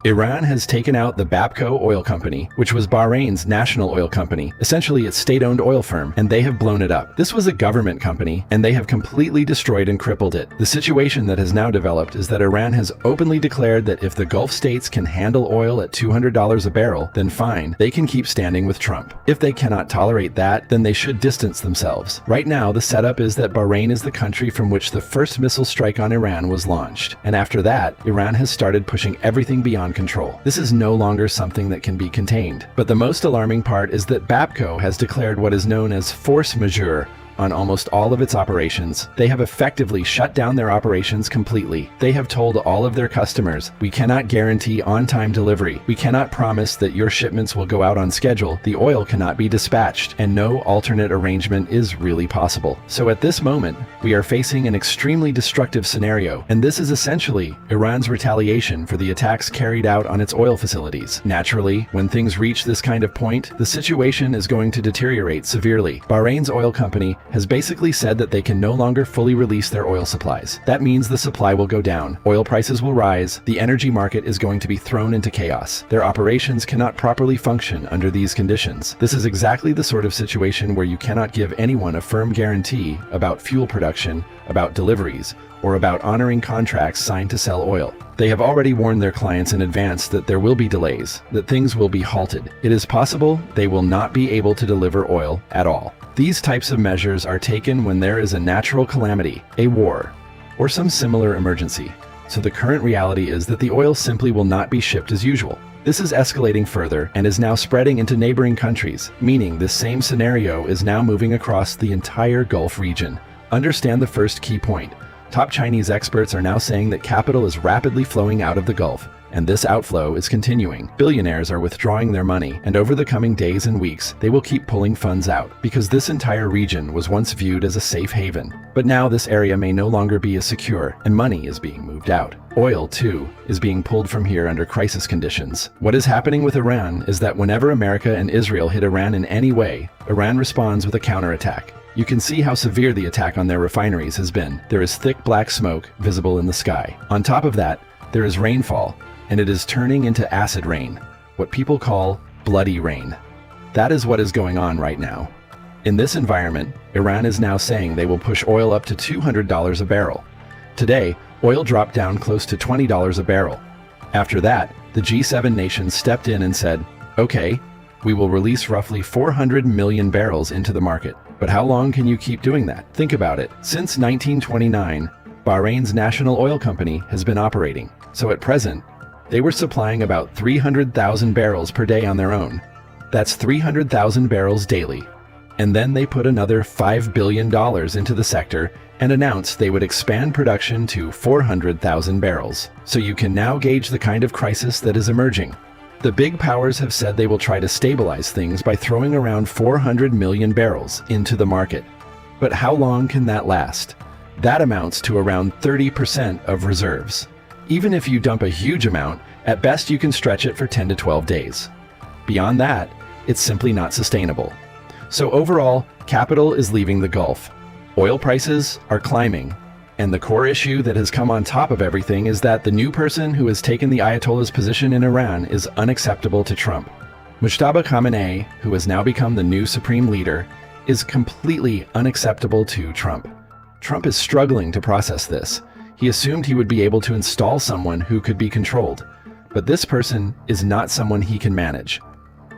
Iran has taken out the BAPCO oil company, which was Bahrain's national oil company, essentially its state-owned oil firm, and they have blown it up. This was a government company, and they have completely destroyed and crippled it. The situation that has now developed is that Iran has openly declared that if the Gulf states can handle oil at $200 a barrel, then fine, they can keep standing with Trump. If they cannot tolerate that, then they should distance themselves. Right now, the setup is that Bahrain is the country from which the first missile strike on Iran was launched, and after that, Iran has started pushing everything beyond control. This is no longer something that can be contained. But the most alarming part is that BAPCO has declared what is known as force majeure on almost all of its operations. They have effectively shut down their operations completely. They have told all of their customers, we cannot guarantee on-time delivery. We cannot promise that your shipments will go out on schedule. The oil cannot be dispatched, and no alternate arrangement is really possible. So at this moment, we are facing an extremely destructive scenario, and this is essentially Iran's retaliation for the attacks carried out on its oil facilities. Naturally, when things reach this kind of point, the situation is going to deteriorate severely. Bahrain's oil company has basically said that they can no longer fully release their oil supplies. That means the supply will go down, oil prices will rise, the energy market is going to be thrown into chaos. Their operations cannot properly function under these conditions. This is exactly the sort of situation where you cannot give anyone a firm guarantee about fuel production, about deliveries, or about honoring contracts signed to sell oil. They have already warned their clients in advance that there will be delays, that things will be halted. It is possible they will not be able to deliver oil at all. These types of measures are taken when there is a natural calamity, a war, or some similar emergency. So the current reality is that the oil simply will not be shipped as usual. This is escalating further and is now spreading into neighboring countries, meaning this same scenario is now moving across the entire Gulf region. Understand the first key point. Top Chinese experts are now saying that capital is rapidly flowing out of the Gulf, and this outflow is continuing. Billionaires are withdrawing their money, and over the coming days and weeks, they will keep pulling funds out, because this entire region was once viewed as a safe haven. But now this area may no longer be as secure, and money is being moved out. Oil, too, is being pulled from here under crisis conditions. What is happening with Iran is that whenever America and Israel hit Iran in any way, Iran responds with a counterattack. You can see how severe the attack on their refineries has been. There is thick black smoke visible in the sky. On top of that, there is rainfall, and it is turning into acid rain, what people call bloody rain. That is what is going on right now. In this environment, Iran is now saying they will push oil up to $200 a barrel. Today, oil dropped down close to $20 a barrel. After that, the G7 nations stepped in and said, okay, we will release roughly 400 million barrels into the market. But how long can you keep doing that? Think about it. Since 1929, Bahrain's national oil company has been operating. So at present, they were supplying about 300,000 barrels per day on their own. That's 300,000 barrels daily. And then they put another $5 billion into the sector and announced they would expand production to 400,000 barrels. So you can now gauge the kind of crisis that is emerging. The big powers have said they will try to stabilize things by throwing around 400 million barrels into the market. But how long can that last? That amounts to around 30% of reserves. Even if you dump a huge amount, at best you can stretch it for 10 to 12 days. Beyond that, it's simply not sustainable. So overall, capital is leaving the Gulf. Oil prices are climbing. And the core issue that has come on top of everything is that the new person who has taken the Ayatollah's position in Iran is unacceptable to Trump. Mujtaba Khamenei, who has now become the new supreme leader, is completely unacceptable to Trump. Trump is struggling to process this. He assumed he would be able to install someone who could be controlled. But this person is not someone he can manage.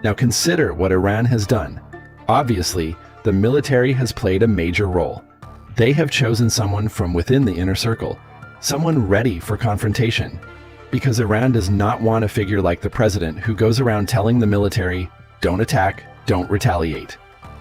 Now consider what Iran has done. Obviously, the military has played a major role. They have chosen someone from within the inner circle, someone ready for confrontation, because Iran does not want a figure like the president who goes around telling the military, don't attack, don't retaliate.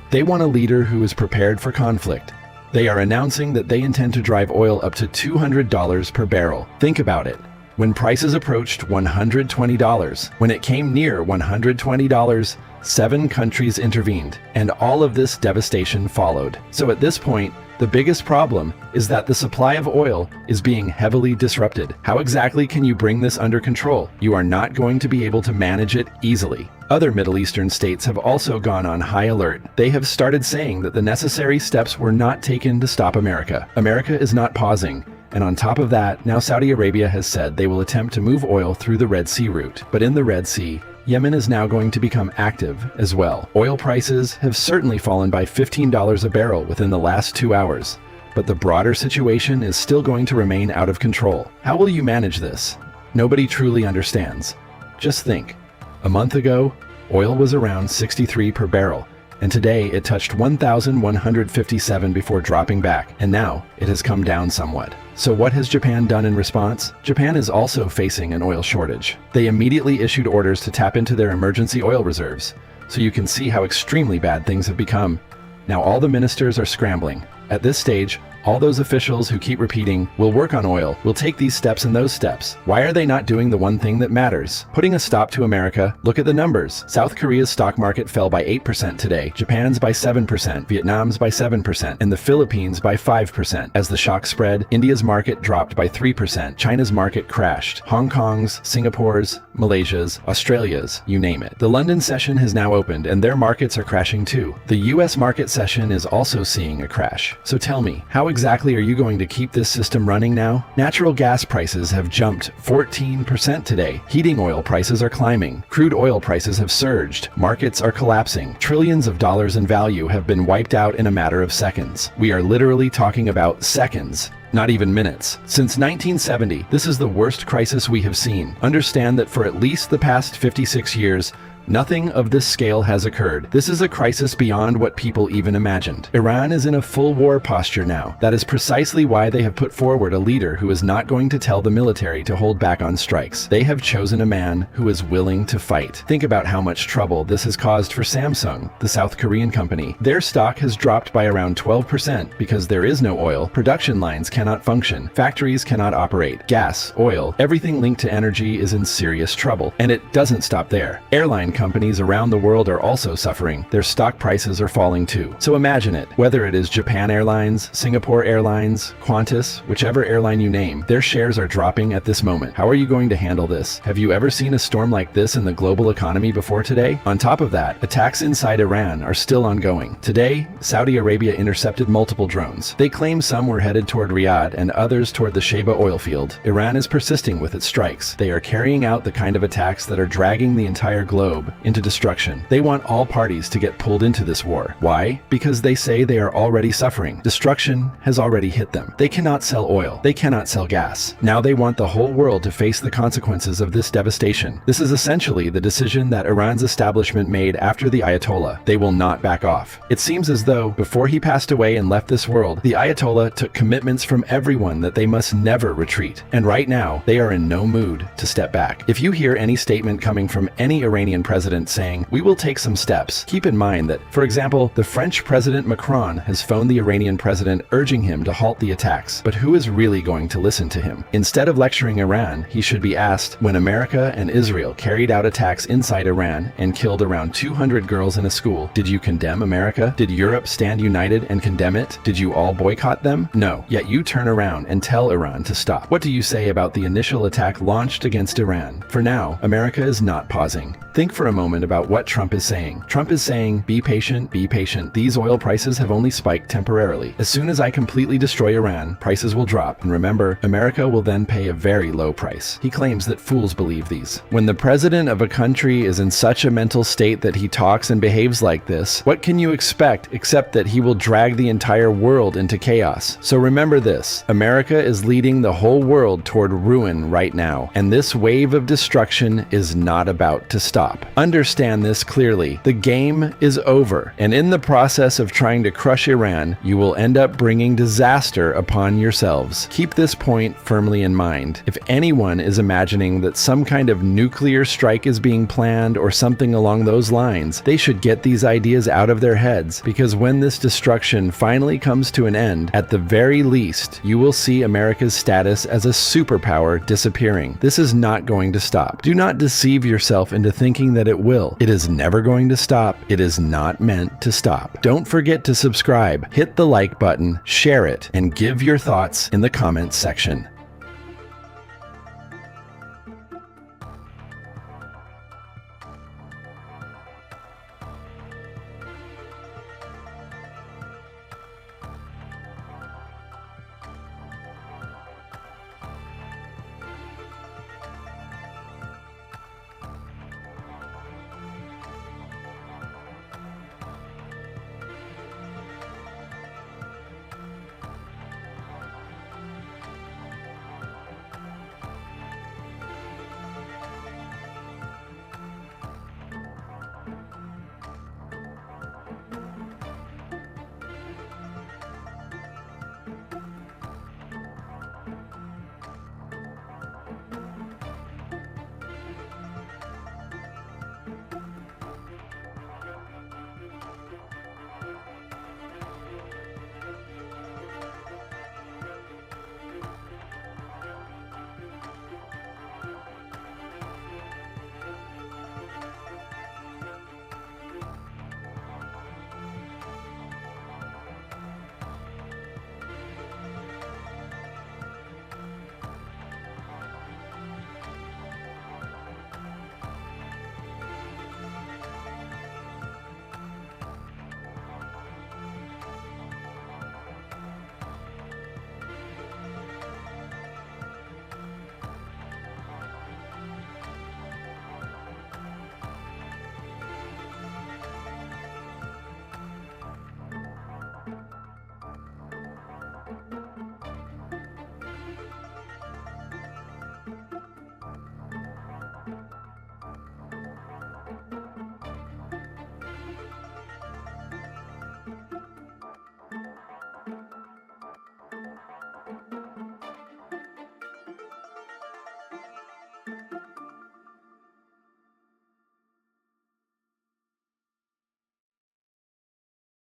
They want a leader who is prepared for conflict. They are announcing that they intend to drive oil up to $200 per barrel. Think about it. When prices approached $120, when it came near $120, 7 countries intervened, and all of this devastation followed. So at this point, the biggest problem is that the supply of oil is being heavily disrupted. How exactly can you bring this under control? You are not going to be able to manage it easily. Other Middle Eastern states have also gone on high alert. They have started saying that the necessary steps were not taken to stop America. America is not pausing, And on top of that, now Saudi Arabia has said they will attempt to move oil through the Red Sea route. But in the Red Sea, Yemen is now going to become active as well. Oil prices have certainly fallen by $15 a barrel within the last 2 hours. But the broader situation is still going to remain out of control. How will you manage this? Nobody truly understands. Just think, a month ago, oil was around 63 per barrel, and today it touched 1,157 before dropping back, and now it has come down somewhat. So what has Japan done in response? Japan is also facing an oil shortage. They immediately issued orders to tap into their emergency oil reserves, so you can see how extremely bad things have become. Now all the ministers are scrambling. At this stage, all those officials who keep repeating, "We'll work on oil, we'll take these steps and those steps." Why are they not doing the one thing that matters? Putting a stop to America. Look at the numbers. South Korea's stock market fell by 8% today, Japan's by 7%, Vietnam's by 7%, and the Philippines by 5%. As the shock spread, India's market dropped by 3%, China's market crashed, Hong Kong's, Singapore's, Malaysia's, Australia's, you name it. The London session has now opened and their markets are crashing too. The US market session is also seeing a crash. So tell me, how exactly are you going to keep this system running now? Natural gas prices have jumped 14% today. Heating oil prices are climbing. Crude oil prices have surged. Markets are collapsing. Trillions of dollars in value have been wiped out in a matter of seconds. We are literally talking about seconds. Not even minutes. Since 1970, this is the worst crisis we have seen. Understand that for at least the past 56 years, nothing of this scale has occurred. This is a crisis beyond what people even imagined. Iran is in a full war posture now. That is precisely why they have put forward a leader who is not going to tell the military to hold back on strikes. They have chosen a man who is willing to fight. Think about how much trouble this has caused for Samsung, the South Korean company. Their stock has dropped by around 12% because there is no oil, production lines cannot function, factories cannot operate, gas, oil, everything linked to energy is in serious trouble. And it doesn't stop there. Airline companies around the world are also suffering. Their stock prices are falling too. So imagine it, whether it is Japan Airlines, Singapore Airlines, Qantas, whichever airline you name, their shares are dropping at this moment. How are you going to handle this? Have you ever seen a storm like this in the global economy before today? On top of that, attacks inside Iran are still ongoing. Today, Saudi Arabia intercepted multiple drones. They claim some were headed toward Riyadh and others toward the Sheba oil field. Iran is persisting with its strikes. They are carrying out the kind of attacks that are dragging the entire globe into destruction. They want all parties to get pulled into this war. Why? Because they say they are already suffering. Destruction has already hit them. They cannot sell oil. They cannot sell gas. Now they want the whole world to face the consequences of this devastation. This is essentially the decision that Iran's establishment made after the Ayatollah. They will not back off. It seems as though before he passed away and left this world, the Ayatollah took commitments from everyone that they must never retreat. And right now, they are in no mood to step back. If you hear any statement coming from any Iranian president saying, "We will take some steps," keep in mind that, for example, the French President Macron has phoned the Iranian president urging him to halt the attacks. But who is really going to listen to him? Instead of lecturing Iran, he should be asked, when America and Israel carried out attacks inside Iran and killed around 200 girls in a school, did you condemn America? Did Europe stand united and condemn it? Did you all boycott them? No. Yet you turn around and tell Iran to stop. What do you say about the initial attack launched against Iran? For now, America is not pausing. Think for a moment about what Trump is saying. Trump is saying, be patient, be patient. These oil prices have only spiked temporarily. As soon as I completely destroy Iran, prices will drop. And remember, America will then pay a very low price. He claims that fools believe these. When the president of a country is in such a mental state that he talks and behaves like this, what can you expect except that he will drag the entire world into chaos? So remember this, America is leading the whole world toward ruin right now. And this wave of destruction is not about to stop. Understand this clearly. The game is over, and in the process of trying to crush Iran, you will end up bringing disaster upon yourselves. Keep this point firmly in mind. If anyone is imagining that some kind of nuclear strike is being planned or something along those lines, they should get these ideas out of their heads, because when this destruction finally comes to an end, at the very least, you will see America's status as a superpower disappearing. This is not going to stop. Do not deceive yourself into thinking that it will. It is never going to stop. It is not meant to stop. Don't forget to subscribe, hit the like button, share it, and give your thoughts in the comments section.